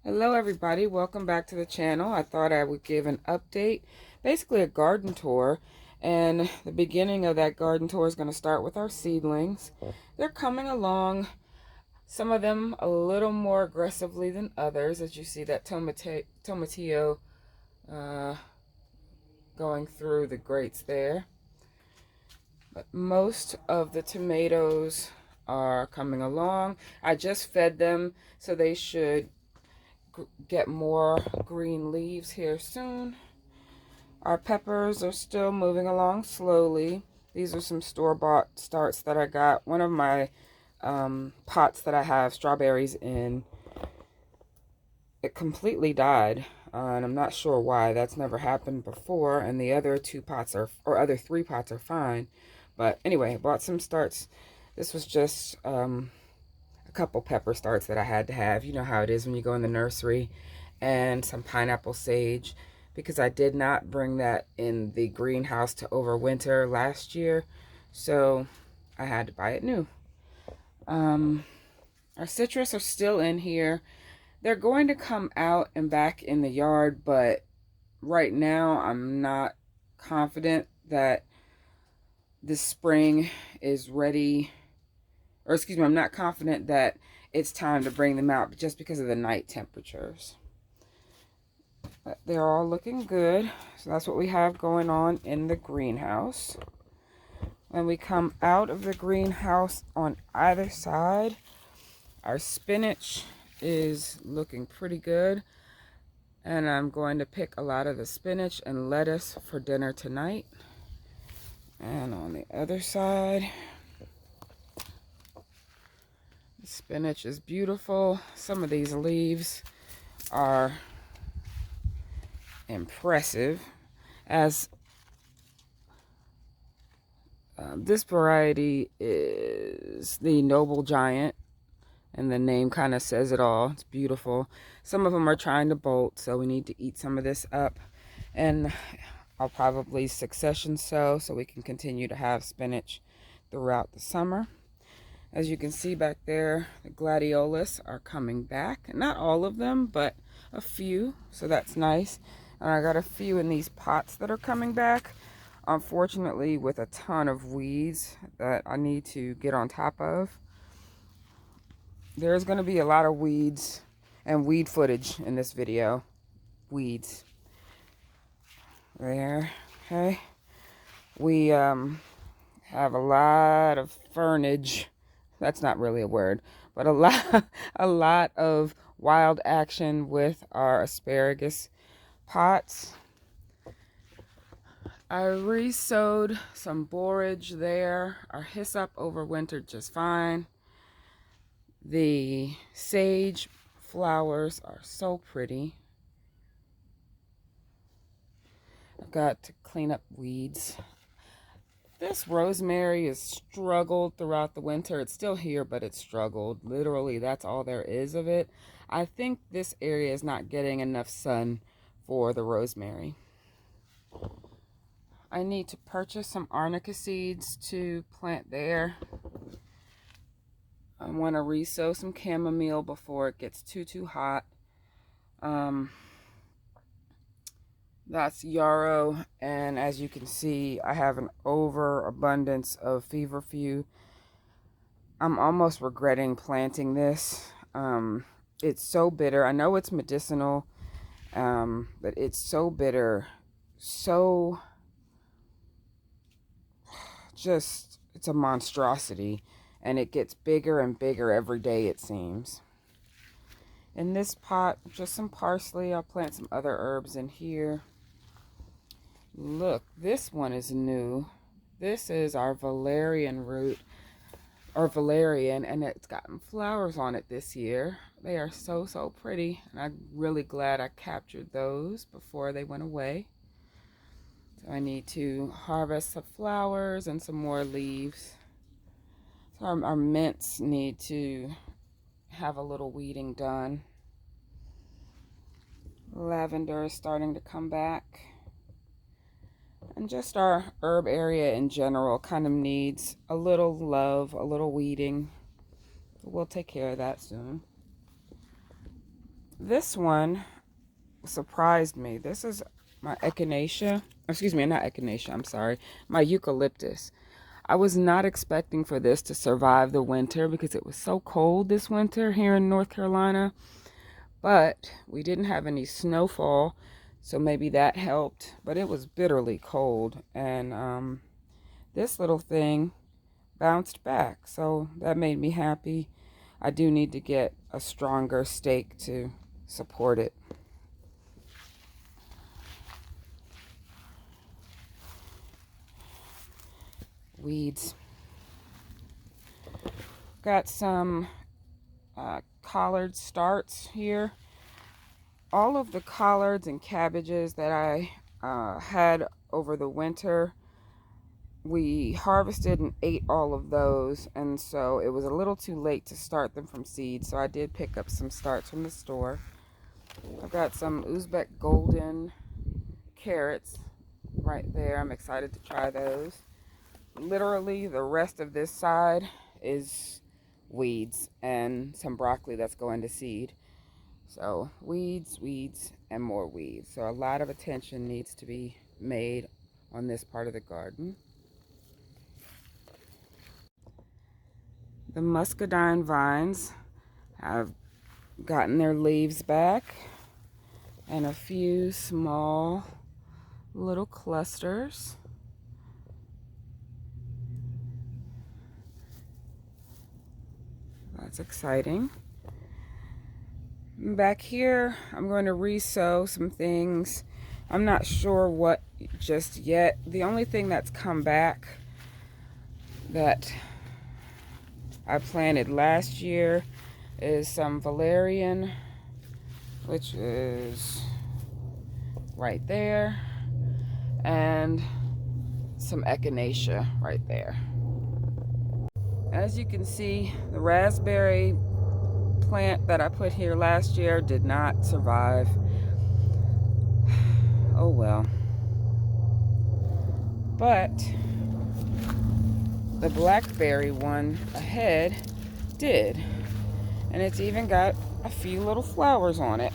Hello everybody, welcome back to the channel. I thought I would give an update, basically a garden tour, and the beginning of that garden tour is going to start with our seedlings. They're coming along, some of them a little more aggressively than others, as you see that tomatillo going through the grates there. But most of the tomatoes are coming along. I just fed them, so they should get more green leaves here soon. Our peppers are still moving along slowly. These are some store-bought starts that I got. One of my pots that I have strawberries in, it completely died. And I'm not sure why. That's never happened before. And the other two pots are, or other three pots are fine. But anyway, I bought some starts. This was just a couple pepper starts that I had to have. You know how it is when you go in the nursery. And some pineapple sage, because I did not bring that in the greenhouse to overwinter last year, so I had to buy it new. Our citrus are still in here. They're going to come out and back in the yard, but right now I'm not confident that this spring is ready, or excuse me, I'm not confident that it's time to bring them out just because of the night temperatures. But they're all looking good. So that's what we have going on in the greenhouse. When we come out of the greenhouse on either side, our spinach is looking pretty good. And I'm going to pick a lot of the spinach and lettuce for dinner tonight. And on the other side, the spinach is beautiful. Some of these leaves are impressive, as this variety is the Noble Giant, and the name kind of says it all. It's beautiful. Some of them are trying to bolt, so we need to eat some of this up, and I'll probably succession sow so we can continue to have spinach throughout the summer. As you can see back there, the gladiolus are coming back. Not all of them, but a few, so that's nice. And I got a few in these pots that are coming back. Unfortunately, with a ton of weeds that I need to get on top of. There's going to be a lot of weeds and weed footage in this video. Weeds. There. Okay. We have a lot of fernage. That's not really a word, but a lot of wild action with our asparagus pots. I re-sowed some borage there. Our hyssop overwintered just fine. The sage flowers are so pretty. I've got to clean up weeds. This rosemary has struggled throughout the winter. It's still here, but it's struggled. Literally, that's all there is of it. I think this area is not getting enough sun for the rosemary. I need to purchase some arnica seeds to plant there. I want to re-sow some chamomile before it gets too hot. That's yarrow, and as you can see, I have an overabundance of feverfew. I'm almost regretting planting this. It's so bitter. I know it's medicinal, but it's so bitter. So just, it's a monstrosity, and it gets bigger and bigger every day, it seems. In this pot, just some parsley. I'll plant some other herbs in here. Look, this one is new. This is our valerian root, or valerian, and it's gotten flowers on it this year. They are so pretty, and I'm really glad I captured those before they went away. So I need to harvest some flowers and some more leaves. So our mints need to have a little weeding done. Lavender is starting to come back. And just our herb area in general kind of needs a little love, a little weeding. We'll take care of that soon. This one surprised me. This is my echinacea. Excuse me, not echinacea, I'm sorry. My eucalyptus. I was not expecting for this to survive the winter because it was so cold this winter here in North Carolina. But we didn't have any snowfall, so maybe that helped. But it was bitterly cold, and this little thing bounced back, so that made me happy. I do need to get a stronger stake to support it. Weeds. Got some collard starts here. All of the collards and cabbages that I had over the winter, we harvested and ate all of those, and so it was a little too late to start them from seed, so I did pick up some starts from the store. I've got some Uzbek golden carrots right there. I'm excited to try those. Literally the rest of this side is weeds and some broccoli that's going to seed. So weeds, weeds, and more weeds. So a lot of attention needs to be made on this part of the garden. The muscadine vines have gotten their leaves back, and a few small little clusters. That's exciting. Back here, I'm going to re-sow some things. I'm not sure what just yet. The only thing that's come back that I planted last year is some valerian, which is right there, and some echinacea right there. As you can see, the raspberry plant that I put here last year did not survive. Oh well. But the blackberry one ahead did, and it's even got a few little flowers on it,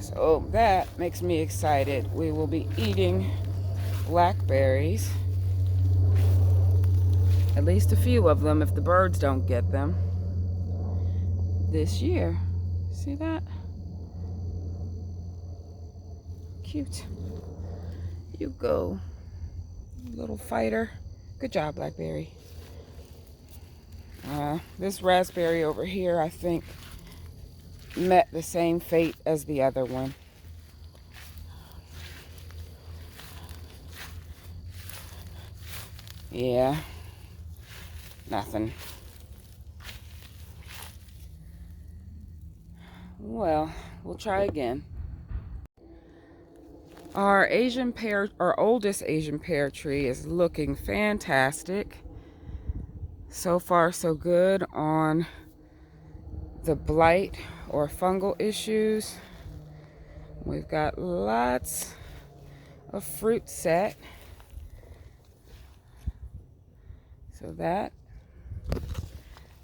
so that makes me excited. We will be eating blackberries, at least a few of them if the birds don't get them this year. See that? Cute. You go, little fighter. Good job, blackberry. This raspberry over here, I think, met the same fate as the other one. Yeah, nothing. Well, we'll try again. Our oldest Asian pear tree is looking fantastic. So far, so good on the blight or fungal issues. We've got lots of fruit set. So that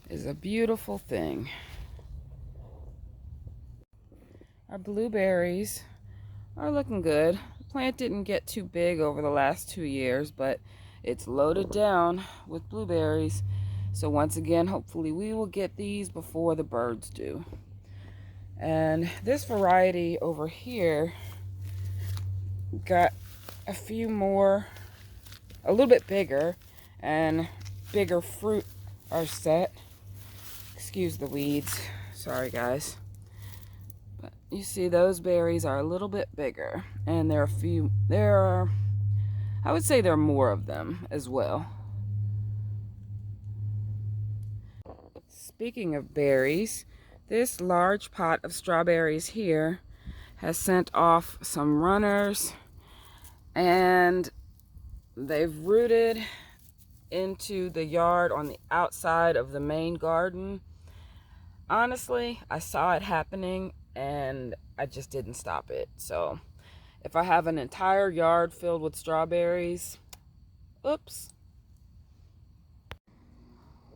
is a beautiful thing. Our blueberries are looking good. The plant didn't get too big over the last 2 years, but it's loaded down with blueberries. So once again, hopefully we will get these before the birds do. And this variety over here got a few more, a little bit bigger, and bigger fruit are set. Excuse the weeds. Sorry, guys. But you see those berries are a little bit bigger, and I would say there are more of them as well. Speaking of berries, this large pot of strawberries here has sent off some runners, and they've rooted into the yard on the outside of the main garden. Honestly, I saw it happening and I just didn't stop it. So if I have an entire yard filled with strawberries, oops.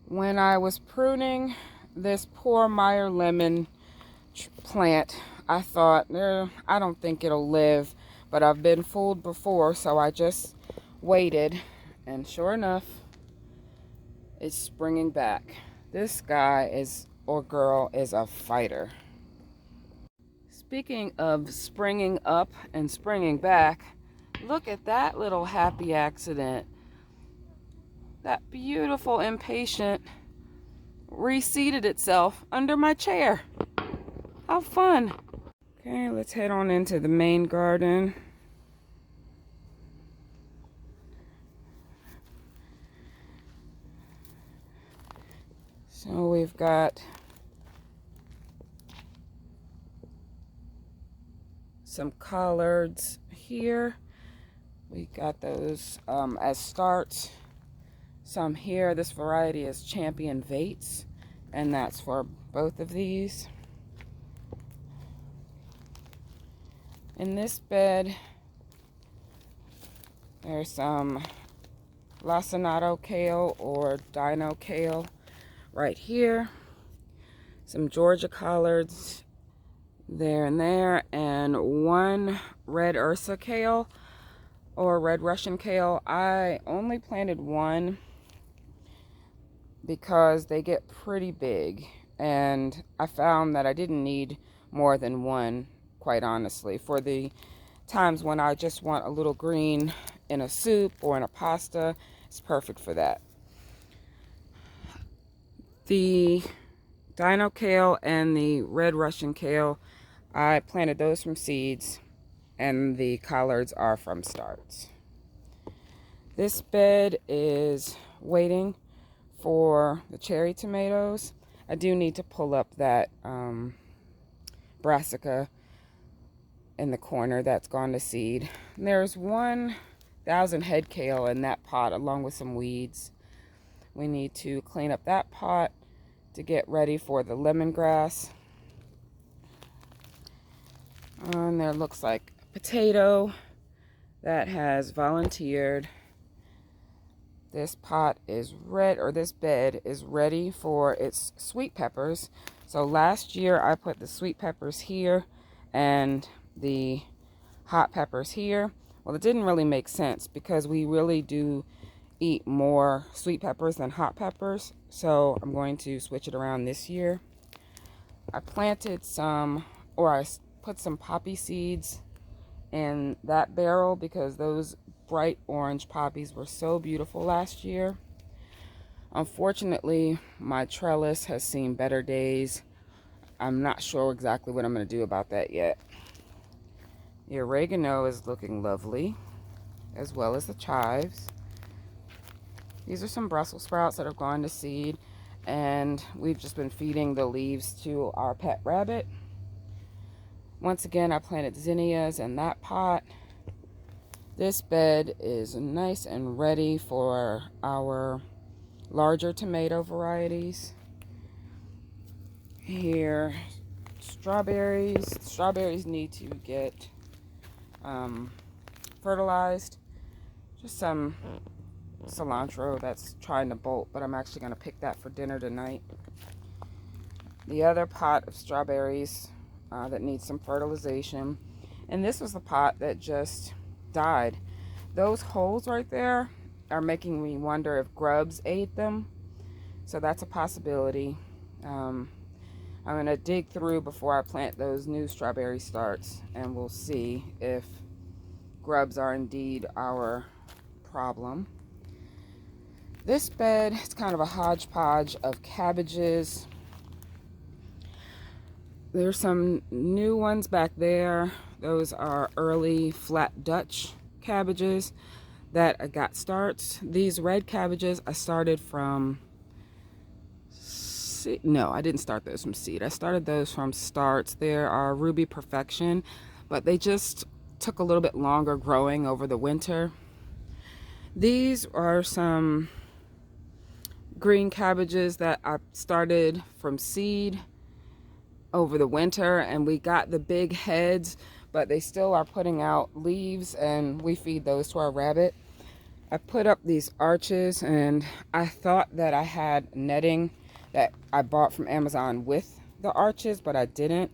When I was pruning this poor Meyer lemon plant. I thought, I don't think it'll live, but I've been fooled before, so I just waited, and sure enough, it's springing back. This guy is, or girl, is a fighter. Speaking of springing up and springing back, look at that little happy accident. That beautiful impatient reseated itself under my chair. How fun. Okay, let's head on into the main garden. So we've got some collards here. We got those as starts. Some here. This variety is Champion Vates, and that's for both of these. In this bed, there's some lacinato kale or dino kale right here. Some Georgia collards there and there, and one red Ursa kale or red Russian kale. I only planted one because they get pretty big, and I found that I didn't need more than one, quite honestly, for the times when I just want a little green in a soup or in a pasta. It's perfect for that. The dino kale and the red Russian kale, I planted those from seeds, and the collards are from starts. This bed is waiting for the cherry tomatoes. I do need to pull up that brassica in the corner that's gone to seed. And there's 1,000 head kale in that pot along with some weeds. We need to clean up that pot to get ready for the lemongrass. And there looks like a potato that has volunteered. This pot is red, or this bed is ready for its sweet peppers. So last year I put the sweet peppers here and the hot peppers here. Well, it didn't really make sense because we really do eat more sweet peppers than hot peppers. So I'm going to switch it around this year. I planted some, or I put some poppy seeds in that barrel because those bright orange poppies were so beautiful last year. Unfortunately, my trellis has seen better days. I'm not sure exactly what I'm going to do about that yet. The oregano is looking lovely, as well as the chives. These are some Brussels sprouts that have gone to seed, and we've just been feeding the leaves to our pet rabbit. Once again, I planted zinnias in that pot. This bed is nice and ready for our larger tomato varieties. Here, strawberries. Strawberries need to get fertilized. Just some cilantro that's trying to bolt, but I'm actually going to pick that for dinner tonight. The other pot of strawberries that needs some fertilization. And this was the pot that just died. Those holes right there are making me wonder if grubs ate them. So that's a possibility. I'm going to dig through before I plant those new strawberry starts, and we'll see if grubs are indeed our problem. This bed is kind of a hodgepodge of cabbages. There's some new ones back there. Those are early flat Dutch cabbages that I got starts. These red cabbages I started from seed. No, I didn't start those from seed. I started those from starts. There are Ruby Perfection, but they just took a little bit longer growing over the winter. These are some green cabbages that I started from seed over the winter, and we got the big heads, but they still are putting out leaves, and we feed those to our rabbit. I put up these arches, and I thought that I had netting that I bought from Amazon with the arches, but I didn't.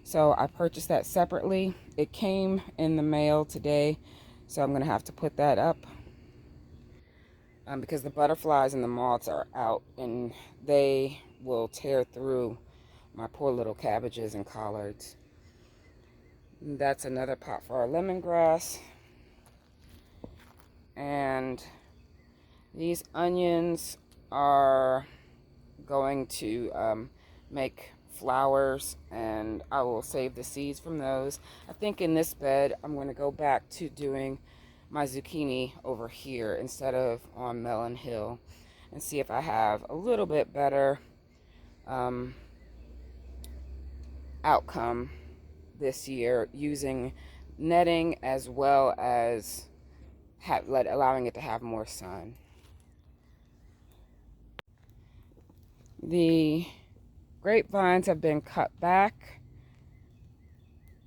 So I purchased that separately. It came in the mail today, so I'm going to have to put that up because the butterflies and the moths are out and they will tear through my poor little cabbages and collards. And that's another pot for our lemongrass. And these onions are going to make flowers, and I will save the seeds from those. I think in this bed I'm going to go back to doing my zucchini over here instead of on Melon Hill, and see if I have a little bit better outcome this year using netting as well as allowing it to have more sun. The grapevines have been cut back.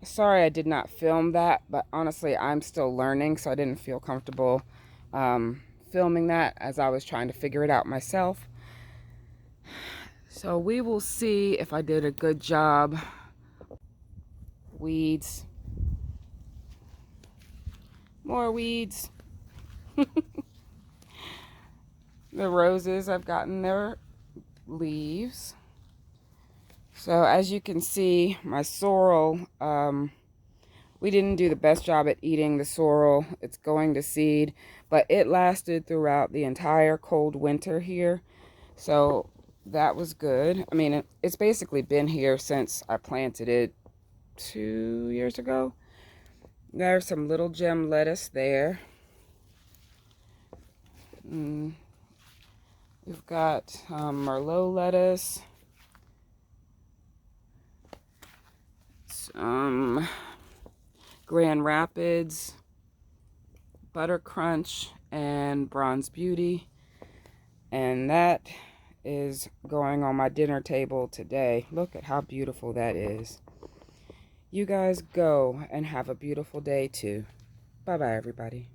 Sorry I did not film that, but honestly I'm still learning, so I didn't feel comfortable filming that as I was trying to figure it out myself. So we will see if I did a good job. Weeds. More weeds. The roses have gotten their leaves. So as you can see, my sorrel, we didn't do the best job at eating the sorrel. It's going to seed, but it lasted throughout the entire cold winter here. So that was good. I mean, it's basically been here since I planted it 2 years ago. There's some little gem lettuce there. We've got Merlot lettuce. Some Grand Rapids, Butter Crunch, and Bronze Beauty. And that is going on my dinner table today. Look at how beautiful that is. You guys go and have a beautiful day too. Bye-bye, everybody.